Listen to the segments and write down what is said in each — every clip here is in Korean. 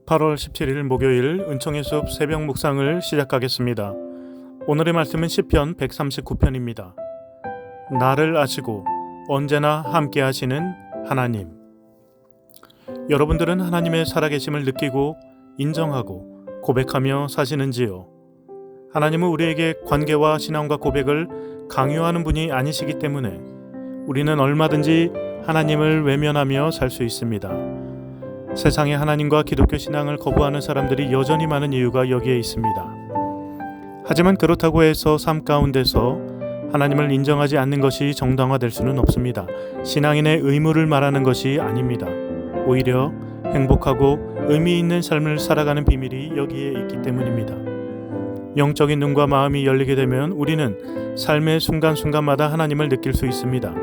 8월 17일 목요일 은총의 숲 새벽 묵상을 시작하겠습니다. 오늘의 말씀은 시편 139편입니다. 나를 아시고 언제나 함께 하시는 하나님. 여러분들은 하나님의 살아계심을 느끼고 인정하고 고백하며 사시는지요? 하나님은 우리에게 관계와 신앙과 고백을 강요하는 분이 아니시기 때문에 우리는 얼마든지 하나님을 외면하며 살 수 있습니다. 세상에 하나님과 기독교 신앙을 거부하는 사람들이 여전히 많은 이유가 여기에 있습니다. 하지만 그렇다고 해서 삶 가운데서 하나님을 인정하지 않는 것이 정당화될 수는 없습니다. 신앙인의 의무를 말하는 것이 아닙니다. 오히려 행복하고 의미 있는 삶을 살아가는 비밀이 여기에 있기 때문입니다. 영적인 눈과 마음이 열리게 되면 우리는 삶의 순간순간마다 하나님을 느낄 수 있습니다.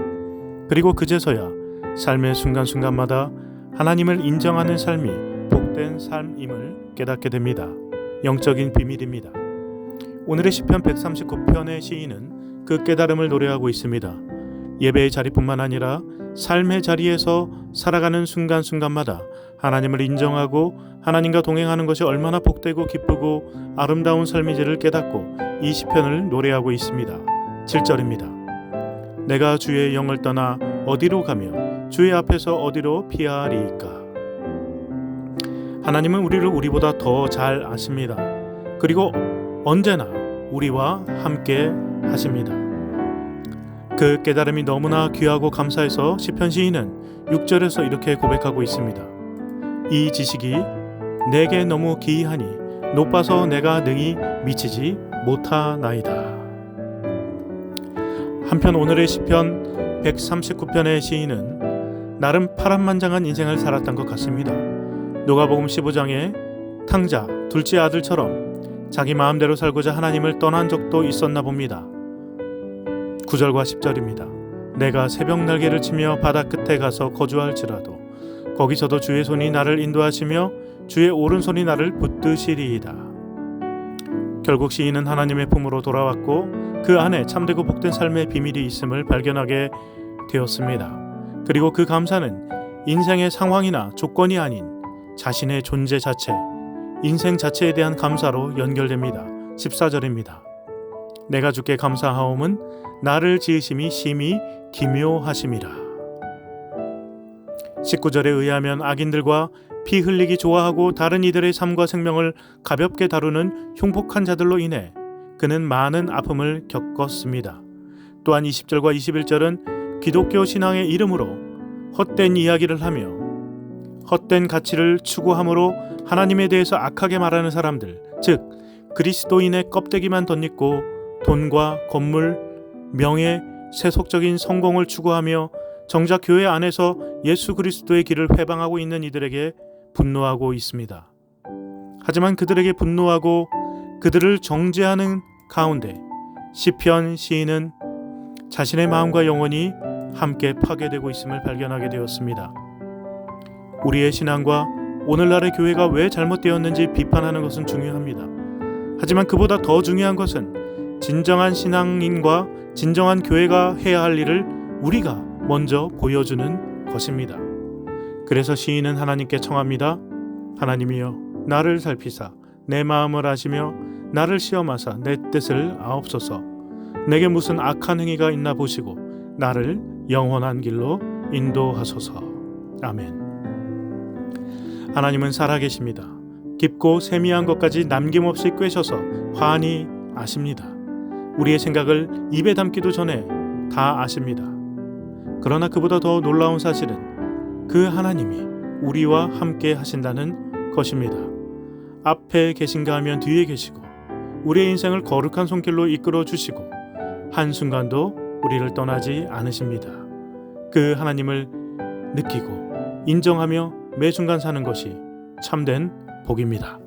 그리고 그제서야 삶의 순간순간마다 하나님을 인정하는 삶이 복된 삶임을 깨닫게 됩니다. 영적인 비밀입니다. 오늘의 시편 139편의 시인은 그 깨달음을 노래하고 있습니다. 예배의 자리뿐만 아니라 삶의 자리에서 살아가는 순간순간마다 하나님을 인정하고 하나님과 동행하는 것이 얼마나 복되고 기쁘고 아름다운 삶인지를 깨닫고 이 시편을 노래하고 있습니다. 7절입니다. 내가 주의 영을 떠나 어디로 가며 주의 앞에서 어디로 피하리이까. 하나님은 우리를 우리보다 더 잘 아십니다. 그리고 언제나 우리와 함께 하십니다. 그 깨달음이 너무나 귀하고 감사해서 시편 시인은 6절에서 이렇게 고백하고 있습니다. 이 지식이 내게 너무 기이하니 높아서 내가 능히 미치지 못하나이다. 한편 오늘의 시편 139편의 시인은 나름 파란만장한 인생을 살았던 것 같습니다. 누가복음 15장에 탕자 둘째 아들처럼 자기 마음대로 살고자 하나님을 떠난 적도 있었나 봅니다. 9절과 10절입니다. 내가 새벽 날개를 치며 바다 끝에 가서 거주할지라도 거기서도 주의 손이 나를 인도하시며 주의 오른손이 나를 붙드시리이다. 결국 시인은 하나님의 품으로 돌아왔고 그 안에 참되고 복된 삶의 비밀이 있음을 발견하게 되었습니다. 그리고 그 감사는 인생의 상황이나 조건이 아닌 자신의 존재 자체, 인생 자체에 대한 감사로 연결됩니다. 14절입니다. 내가 주께 감사하옴은 나를 지으심이 심히 기묘하심이라. 19절에 의하면 악인들과 피 흘리기 좋아하고 다른 이들의 삶과 생명을 가볍게 다루는 흉폭한 자들로 인해 그는 많은 아픔을 겪었습니다. 또한 20절과 21절은 기독교 신앙의 이름으로 헛된 이야기를 하며 헛된 가치를 추구함으로 하나님에 대해서 악하게 말하는 사람들, 즉 그리스도인의 껍데기만 덧입고 돈과 건물, 명예, 세속적인 성공을 추구하며 정작 교회 안에서 예수 그리스도의 길을 회방하고 있는 이들에게 분노하고 있습니다. 하지만 그들에게 분노하고 그들을 정죄하는 가운데 시편 시인은 자신의 마음과 영혼이 함께 파괴되고 있음을 발견하게 되었습니다. 우리의 신앙과 오늘날의 교회가 왜 잘못되었는지 비판하는 것은 중요합니다. 하지만 그보다 더 중요한 것은 진정한 신앙인과 진정한 교회가 해야 할 일을 우리가 먼저 보여주는 것입니다. 그래서 시인은 하나님께 청합니다. 하나님이여 나를 살피사 내 마음을 아시며 나를 시험하사 내 뜻을 아옵소서. 내게 무슨 악한 행위가 있나 보시고 나를 영원한 길로 인도하소서. 아멘. 하나님은 살아계십니다. 깊고 세미한 것까지 남김없이 꿰셔서 환히 아십니다. 우리의 생각을 입에 담기도 전에 다 아십니다. 그러나 그보다 더 놀라운 사실은 그 하나님이 우리와 함께 하신다는 것입니다. 앞에 계신가 하면 뒤에 계시고 우리의 인생을 거룩한 손길로 이끌어 주시고 한순간도 우리를 떠나지 않으십니다. 그 하나님을 느끼고 인정하며 매 순간 사는 것이 참된 복입니다.